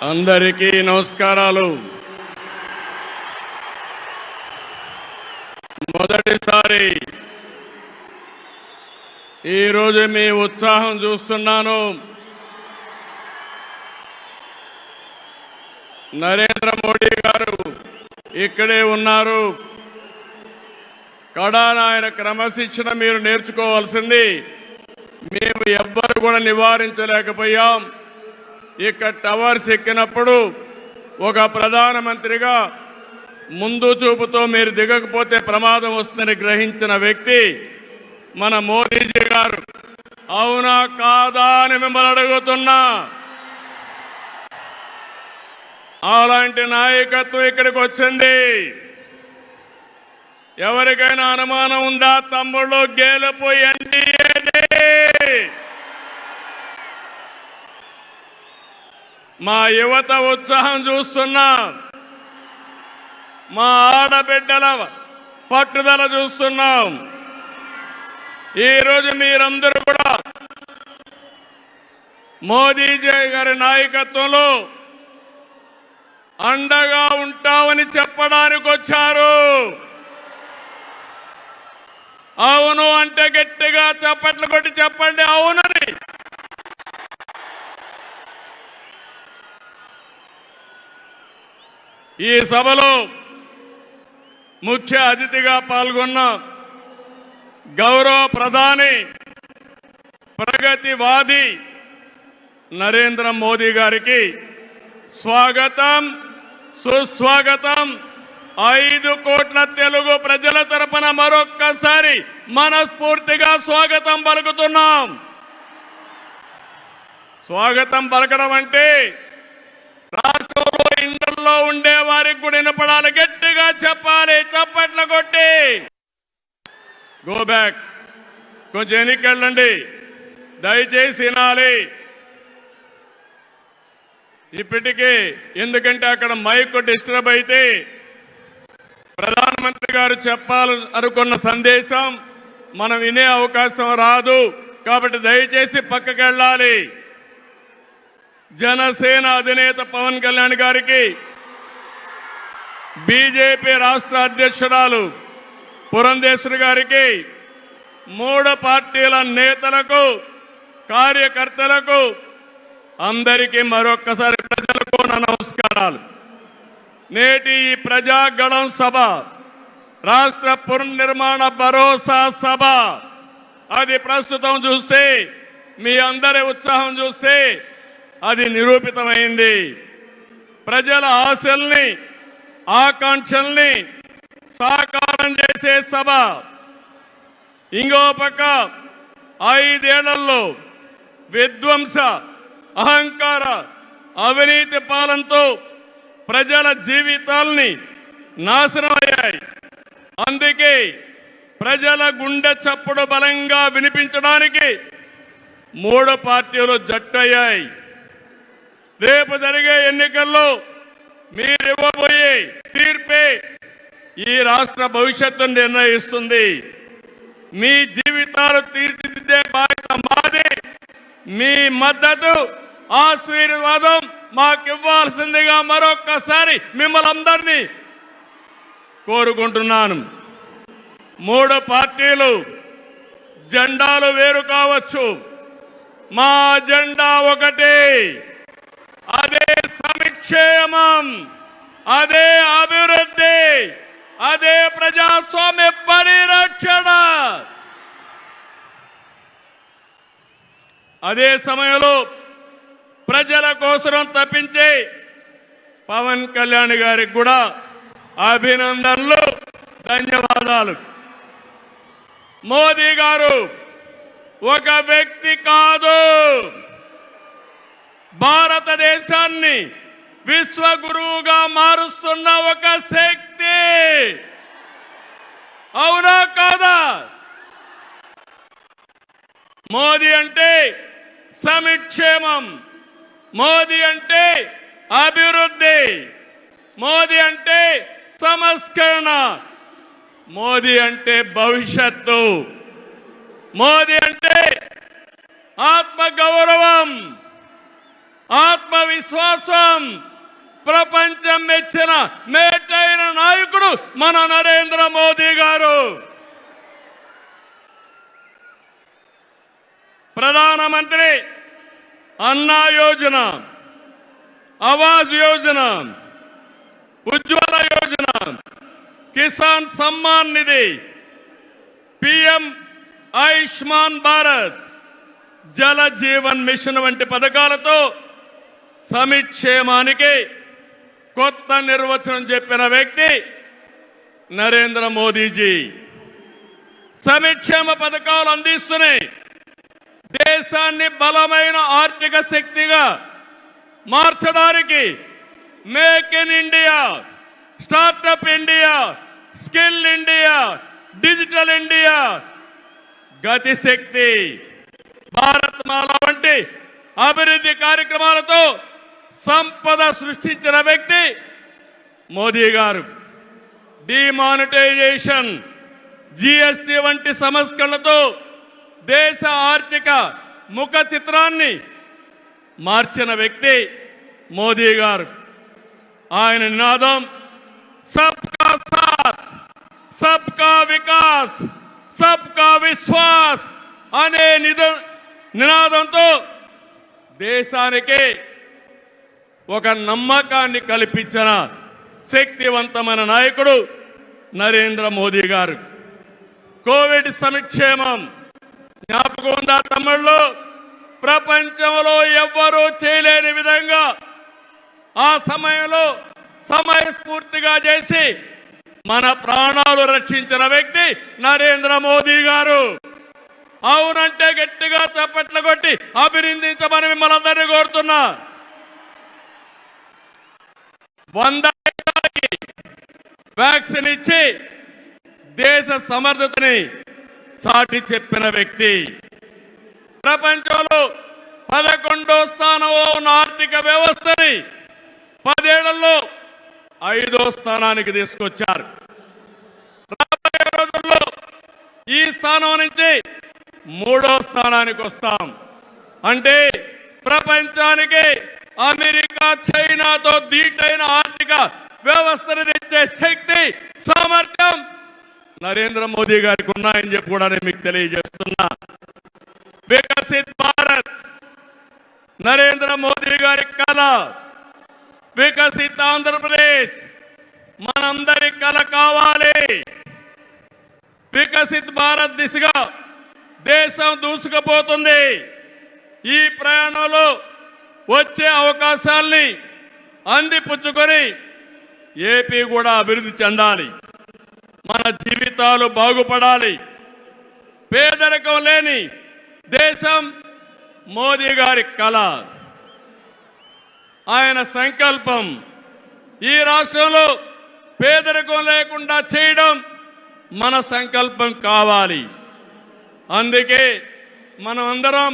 అందరికీ నమస్కారాలు. మొదటిసారి ఈరోజు మీ ఉత్సాహం చూస్తున్నాను. నరేంద్ర మోడీ గారు ఇక్కడే ఉన్నారు. కడాన ఆయన క్రమశిక్షణ మీరు నేర్చుకోవాల్సింది. మేము ఎవ్వరు కూడా నివారించలేకపోయాం. ఇక్కడ టవర్స్ ఎక్కినప్పుడు ఒక ప్రధానమంత్రిగా ముందు చూపుతో మీరు దిగకపోతే ప్రమాదం వస్తుందని గ్రహించిన వ్యక్తి మన మోదీజీ గారు. అవునా కాదా అని మిమ్మల్ని అడుగుతున్నా. అలాంటి నాయకత్వం ఇక్కడికి వచ్చింది. ఎవరికైనా అనుమానం ఉందా? తమ్ముళ్ళు, గెలుపు ఎన్డీఏదే. మా యువత ఉత్సాహం చూస్తున్నా, మా ఆడబిడ్డల పట్టుదల చూస్తున్నాం. ఈరోజు మీరందరూ కూడా మోదీజీ గారి నాయకత్వంలో అండగా ఉంటామని చెప్పడానికి వచ్చారు. అవును అంటే గట్టిగా చప్పట్లు కొట్టి చెప్పండి అవునని. ఈ సభలో ముఖ్య అతిథిగా పాల్గొన్న గౌరవ ప్రధాని, ప్రగతివాది నరేంద్ర మోదీ గారికి స్వాగతం, సుస్వాగతం. 5 కోట్ల తెలుగు ప్రజల తరపున మరొక్కసారి మనస్ఫూర్తిగా స్వాగతం పలుకుతున్నాం. స్వాగతం పలకడం అంటే రాష్ట్రంలో ఇండ్లలో ఉండే వారికి కూడా వినపడాలి. గట్టిగా చెప్పాలి, చప్పట్లు కొట్టి. గో బ్యాక్, కొంచెం వెనక్కి దయచేసి వినాలి. ఇప్పటికే ఎందుకంటే అక్కడ మైక్ డిస్టర్బ్ అయితే ప్రధానమంత్రి గారు చెప్పాలనుకున్న సందేశం మనం వినే అవకాశం రాదు. కాబట్టి దయచేసి పక్కకి వెళ్ళాలి. జనసేన అధినేత పవన్ కళ్యాణ్ గారికి, బీజేపీ రాష్ట్ర అధ్యక్షురాలు పురంధేశ్వరి గారికి, 3 పార్టీల నేతలకు, కార్యకర్తలకు అందరికీ మరొక్కసారి ప్రజలకు నా నమస్కారాలు. నేటి ఈ ప్రజాగళం సభ రాష్ట్ర పునర్నిర్మాణ భరోసా సభ. అది ప్రస్తుతం చూస్తే, మీ అందరి ఉత్సాహం చూస్తే అది నిరూపితమైంది. ప్రజల ఆశల్ని, ఆకాంక్షల్ని సాకారం చేసే సభ. ఇంకో పక్క 5 ఏళ్లలో విధ్వంస, అహంకార, అవినీతి పాలనతో ప్రజల జీవితాల్ని నాశనం అయ్యాయి. అందుకే ప్రజల గుండె చప్పుడు బలంగా వినిపించడానికి 3 పార్టీలు జట్టయ్యాయి. రేపు జరిగే ఎన్నికల్లో మీరు ఇవ్వబోయే తీర్పే ఈ రాష్ట్ర భవిష్యత్తును నిర్ణయిస్తుంది. మీ జీవితాలు తీర్చిదిద్దే బాధ్యత మాది. మీ మద్దతు, ఆశీర్వాదం మాకు ఇవ్వాల్సిందిగా మరొక్కసారి మిమ్మల్ని అందరినీ కోరుకుంటున్నాను. 3 పార్టీలు జెండాలు వేరు కావచ్చు, మా జెండా ఒకటే. అదే సంక్షేమం, అదే అభివృద్ధి, అదే ప్రజాస్వామ్య పరిరక్షణ. అదే సమయంలో ప్రజల కోసం తప్పించే పవన్ కళ్యాణ్ గారికి కూడా అభినందనలు, ధన్యవాదాలు. మోదీ గారు ఒక వ్యక్తి కాదు, భారతదేశాన్ని విశ్వగురువుగా మారుస్తున్న ఒక శక్తి. అవునా కాదా? మోదీ అంటే సంక్షేమం, మోదీ అంటే అభివృద్ధి, మోదీ అంటే సంస్కరణ, మోదీ అంటే భవిష్యత్తు, మోదీ అంటే ఆత్మగౌరవం, ఆత్మ ఆత్మవిశ్వాసం, ప్రపంచం మెచ్చిన మేటైన నాయకుడు మన నరేంద్ర మోదీ గారు. ప్రధానమంత్రి అన్నా యోజన, ఆవాజ్ యోజన, ఉజ్వల యోజన, కిసాన్ సమ్మాన్ నిధి, పిఎం ఆయుష్మాన్ భారత్, జల జీవన్ మిషన్ వంటి పథకాలతో సమిక్షేమానికి కొత్త నిర్వచనం చెప్పిన వ్యక్తి నరేంద్ర మోదీజీ. సమిక్షేమ పథకాలు అందిస్తున్నాయి. దేశాన్ని బలమైన ఆర్థిక శక్తిగా మార్చడానికి make in India, startup India, skill India, digital India, Gatishakti, Bharatmala వంటి అభివృద్ధి కార్యక్రమాలతో సంపద సృష్టించిన వ్యక్తి మోదీ గారు. డిమానిటైజేషన్, జిఎస్టి వంటి సంస్కరణలతో దేశ ఆర్థిక ముఖ చిత్రాన్ని మార్చిన వ్యక్తి మోదీ గారు. ఆయన నినాదం సబ్కా సాత్, సబ్కా వికాస్, సబ్కా విశ్వాస్ అనే నినాదంతో దేశానికి ఒక నమ్మకాన్ని కల్పించిన శక్తివంతమైన నాయకుడు నరేంద్ర మోదీ గారు. కోవిడ్ సంక్షేమం జ్ఞాపకం ఉందా తమ్ముళ్ళు? ప్రపంచంలో ఎవ్వరూ చేయలేని విధంగా ఆ సమయంలో సమయస్ఫూర్తిగా చేసి మన ప్రాణాలు రక్షించిన వ్యక్తి నరేంద్ర మోదీ గారు. అవునంటే గట్టిగా చప్పట్లు కొట్టి అభినందించమని మిమ్మల్ని అందరినీ కోరుతున్నా. 100 దేశాలకి వ్యాక్సిన్ ఇచ్చి దేశ సమర్థతని చాటి చెప్పిన వ్యక్తి. ప్రపంచంలో 11వ స్థానంలో ఉన్న ఆర్థిక వ్యవస్థని 10 ఏళ్లలో 5వ స్థానానికి తీసుకొచ్చారు. రాబోయే రోజుల్లో ఈ స్థానం నుంచి 3వ స్థానానికి వస్తాం. అంటే ప్రపంచానికి అమెరికా, చైనాతో ధీటైన ఆర్థిక వ్యవస్థను తెచ్చే శక్తి, సామర్థ్యం నరేంద్ర మోదీ గారికి ఉన్నాయని చెప్పి కూడా నేను మీకు తెలియజేస్తున్నా. వికసిత్ భారత్ నరేంద్ర మోదీ గారి కళ. వికసిత్ ఆంధ్రప్రదేశ్ మనందరి కళ కావాలి. వికసిత్ భారత్ దిశగా దేశం దూసుకుపోతుంది. ఈ ప్రయాణంలో వచ్చే అవకాశాల్ని అందిపుచ్చుకొని ఏపీ కూడా అభివృద్ధి చెందాలి. మన జీవితాలు బాగుపడాలి. పేదరికం లేని దేశం మోదీ గారి కళ, ఆయన సంకల్పం. ఈ రాష్ట్రంలో పేదరికం లేకుండా చేయడం మన సంకల్పం కావాలి. అందుకే మనం అందరం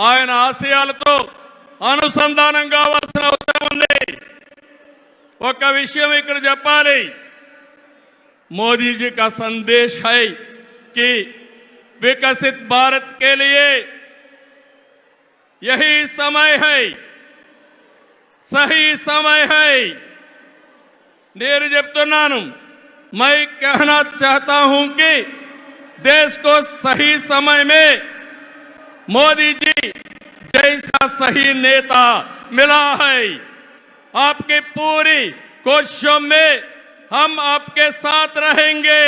ఆయన ఆశయాలతో అనుసంధానం కావాల్సిన అవసరం ఉంది. ఒక విషయం ఇక్కడ చెప్పాలి. मोदी जी का संदेश है कि विकसित भारत के लिए यही समय है, सही समय है. నేను చెప్తున్నాను, मैं कहना चाहता हूं कि देश को सही समय में मोदी जी जैसा सही नेता मिला है. आपकी पूरी कोशिशों में हम आपके साथ रहेंगे,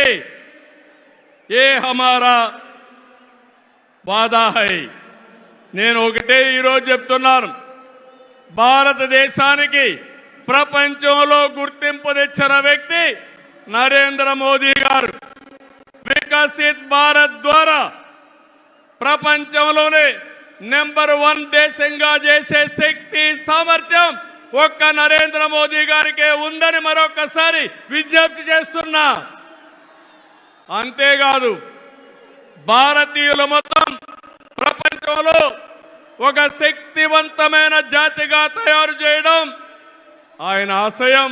ये हमारा वादा है. నేను ఒకటే ఈరోజు చెప్తున్నాను, భారతదేశానికి ప్రపంచంలో గుర్తింపు తెచ్చిన వ్యక్తి నరేంద్ర మోదీ గారు. వికసిత్ భారత్ ద్వారా ప్రపంచంలోనే నెంబర్ 1 దేశంగా చేసే శక్తి, సామర్థ్యం ఒక్క నరేంద్ర మోదీ గారికే ఉందని మరొకసారి విజ్ఞప్తి చేస్తున్నా. అంతేకాదు, భారతీయులు మొత్తం ప్రపంచంలో ఒక శక్తివంతమైన జాతిగా తయారు చేయడం ఆయన ఆశయం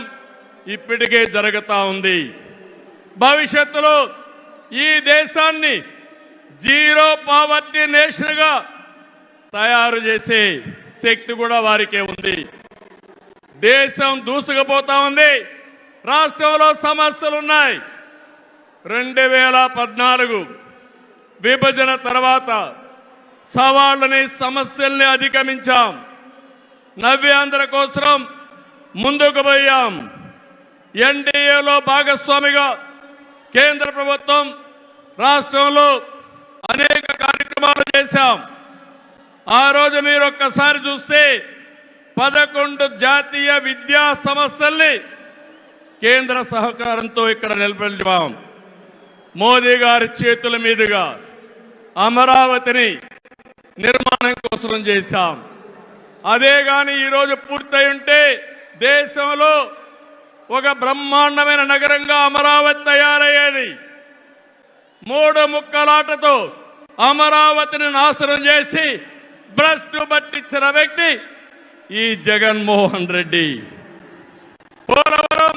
ఇప్పటికే జరుగుతా ఉంది. భవిష్యత్తులో ఈ దేశాన్ని జీరో పావర్టీ నేషన్గా తయారు చేసే శక్తి కూడా వారికే ఉంది. దేశం దూసుకుపోతా ఉంది. రాష్ట్రంలో సమస్యలు ఉన్నాయి. 2014 విభజన తర్వాత సవాళ్ళని సమస్యల్ని అధిగమించాం. నవ్యాంధ్ర కోసం ముందుకు పోయాం. ఎన్డీఏలో భాగస్వామిగా కేంద్ర ప్రభుత్వం రాష్ట్రంలో అనేక కార్యక్రమాలు చేశాం. ఆ రోజు మీరు ఒక్కసారి చూస్తే 11 జాతీయ విద్యా సంస్థల్ని కేంద్ర సహకారంతో ఇక్కడ నిలబెట్టాం. మోదీ గారి చేతుల మీదుగా అమరావతిని నిర్మాణం కోసం చేశాం. అదే గాని ఈరోజు పూర్తయి ఉంటే దేశంలో ఒక బ్రహ్మాండమైన నగరంగా అమరావతి తయారయ్యేది. 3 ముక్కలాటతో అమరావతిని నాశనం చేసి భ్రష్టు పట్టించిన వ్యక్తి ఈ జగన్మోహన్ రెడ్డి. పోలవరం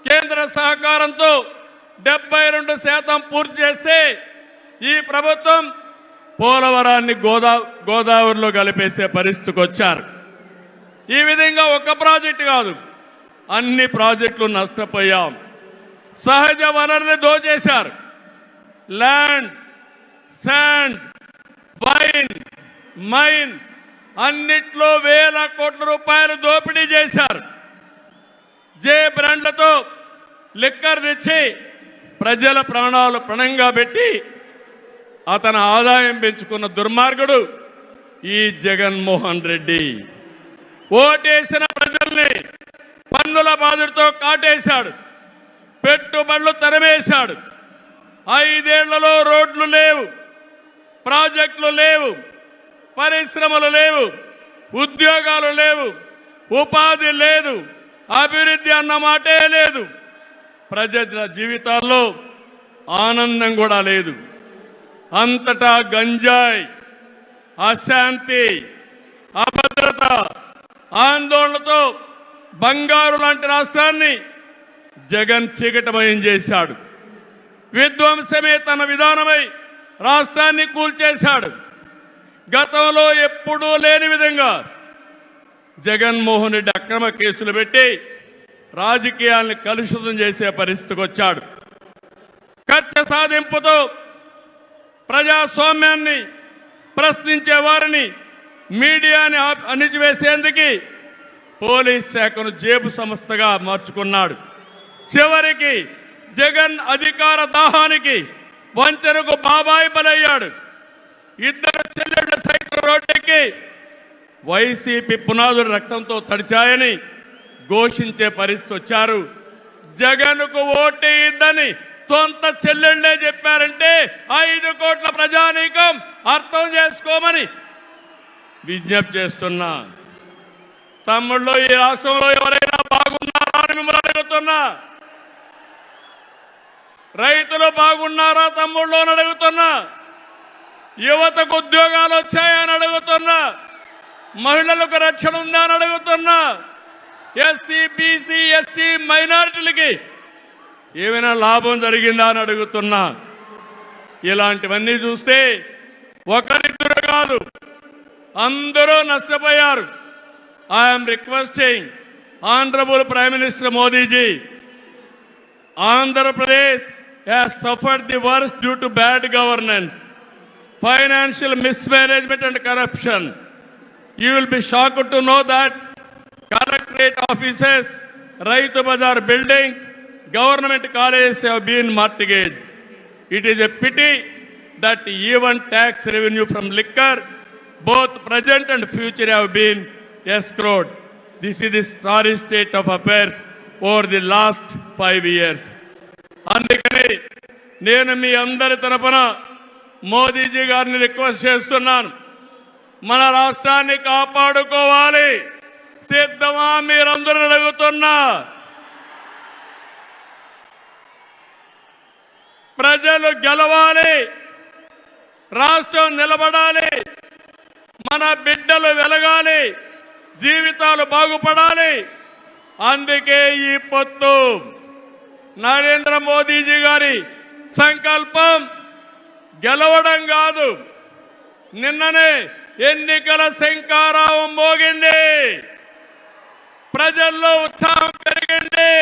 కేంద్ర సహకారంతో 72% పూర్తి చేస్తే ఈ ప్రభుత్వం పోలవరాన్ని గోదావరిలో కలిపేసే పరిస్థితికి వచ్చారు. ఈ విధంగా ఒక ప్రాజెక్టు కాదు, అన్ని ప్రాజెక్టులు నష్టపోయాం. సహజ వనరులు దోచేశారు. ల్యాండ్, శాండ్, వైన్, మైన్ అన్నిట్లో వేల కోట్ల రూపాయలు దోపిడీ చేశారు. జే బ్రాండ్లతో లిక్కర్ తెచ్చి ప్రజల ప్రాణాలు పణంగా పెట్టి అతని ఆదాయం పెంచుకున్న దుర్మార్గుడు ఈ జగన్మోహన్ రెడ్డి. ఓటేసిన ప్రజల్ని పన్నుల బాధుడితో కాటేశాడు. పెట్టుబడులు తరిమేశాడు. 5 ఏళ్లలో రోడ్లు లేవు, ప్రాజెక్టులు లేవు, పరిశ్రమలు లేవు, ఉద్యోగాలు లేవు, ఉపాధి లేదు, అభివృద్ధి అన్న మాటే లేదు. ప్రజల జీవితాల్లో ఆనందం కూడా లేదు. అంతటా గంజాయి, అశాంతి, అభద్రత, ఆందోళనతో బంగారు లాంటి రాష్ట్రాన్ని జగన్ చీకటమయం చేశాడు. విధ్వంసమే తన విధానమై రాష్ట్రాన్ని కూల్చేశాడు. గతంలో ఎప్పుడూ లేని విధంగా జగన్మోహన్ రెడ్డి అక్రమ కేసులు పెట్టి రాజకీయాలను కలుషితం చేసే పరిస్థితికి వచ్చాడు. కక్ష సాధింపుతో ప్రజాస్వామ్యాన్ని ప్రశ్నించే వారిని, మీడియాని అణిచివేసేందుకు పోలీస్ శాఖను జేబు సంస్థగా మార్చుకున్నాడు. చివరికి జగన్ అధికార దాహానికి వంచనకు బాబాయి బలయ్యాడు. 2 చెల్లెళ్ల సైకిల్ రోడ్డుకి వైసీపీ పునాదులు రక్తంతో తడిచాయని ఘోషించే పరిస్థితి వచ్చారు. జగన్కు ఓటేయద్దని సొంత చెల్లెళ్లే చెప్పారంటే 5 కోట్ల ప్రజానీకం అర్థం చేసుకోమని విజ్ఞప్తి చేస్తున్నా. తమ్ముళ్ళు, ఈ రాష్ట్రంలో ఎవరైనా బాగున్నారా అని మిమ్మల్ని అడుగుతున్నా. రైతులు బాగున్నారా తమ్ముళ్ళు అని అడుగుతున్నా. యువతకు ఉద్యోగాలు వచ్చాయని అడుగుతున్నా. మహిళలకు రక్షణ ఉందా అని అడుగుతున్నా. ఎస్సీ, బీసీ, ఎస్టీ, మైనారిటీలకి ఏమైనా లాభం జరిగిందా అని అడుగుతున్నా. ఇలాంటివన్నీ చూస్తే ఒకరిద్దరు కాదు, అందరూ నష్టపోయారు. I'm requesting honourable prime minister Modiji, Andhra Pradesh has suffered the worst due to bad governance, financial mismanagement and corruption. You will be shocked to know that collectorate offices, Raitu Bazar buildings, government colleges have been mortgaged. It is a pity that even tax revenue from liquor, both present and future, have been escrowed. This is the sorry state of affairs over the last 5 years. అందుకని నేను మీ అందరి తరపున మోదీజీ గారిని request చేస్తున్నాను. మన రాష్ట్రాన్ని కాపాడుకోవాలి. సిద్ధమా మీరందరూ అడుగుతున్నా. ప్రజలు గెలవాలి, రాష్ట్రం నిలబడాలి, మన బిడ్డలు వెలగాలి, జీవితాలు బాగుపడాలి. అందుకే ఈ పొత్తు. నరేంద్ర మోదీజీ గారి సంకల్పం గెలవడం కాదు. నిన్ననే ఎన్నికల శంఖారావం మోగింది. ప్రజల్లో ఉత్సాహం పెరిగింది.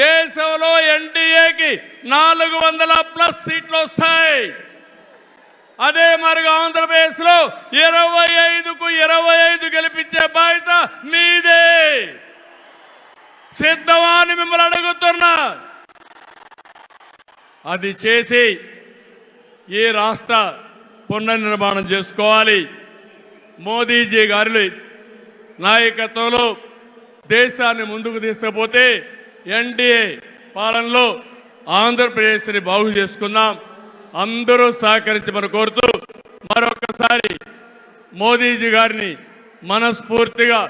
దేశంలో ఎన్డీఏకి 400+ సీట్లు వస్తాయి. అదే మరిగా ఆంధ్రప్రదేశ్ లో 25కు 25 గెలిపించే బాధ్యత మీదే. సిద్ధమా అని మిమ్మల్ని అడుగుతున్నా. అది చేసి ఈ రాష్ట్ర పునర్నిర్మాణం చేసుకోవాలి. మోదీజీ గారి నాయకత్వంలో దేశాన్ని ముందుకు తీసుకుపోతే ఎన్డీఏ పాలనలో ఆంధ్రప్రదేశ్ని బాగు చేసుకుందాం. అందరూ సహకరించమని కోరుతూ మరొకసారి మోదీజీ గారిని మనస్ఫూర్తిగా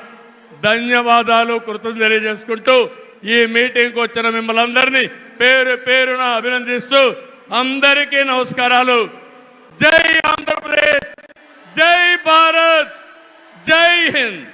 ధన్యవాదాలు, కృతజ్ఞతలు తెలియజేసుకుంటూ ఈ మీటింగ్కి వచ్చిన మిమ్మల్ని అందరినీ పేరు పేరున అభినందిస్తూ అందరికీ నమస్కారాలు. జై ఆంధ్రప్రదేశ్, జై భారత్, జై హింద్.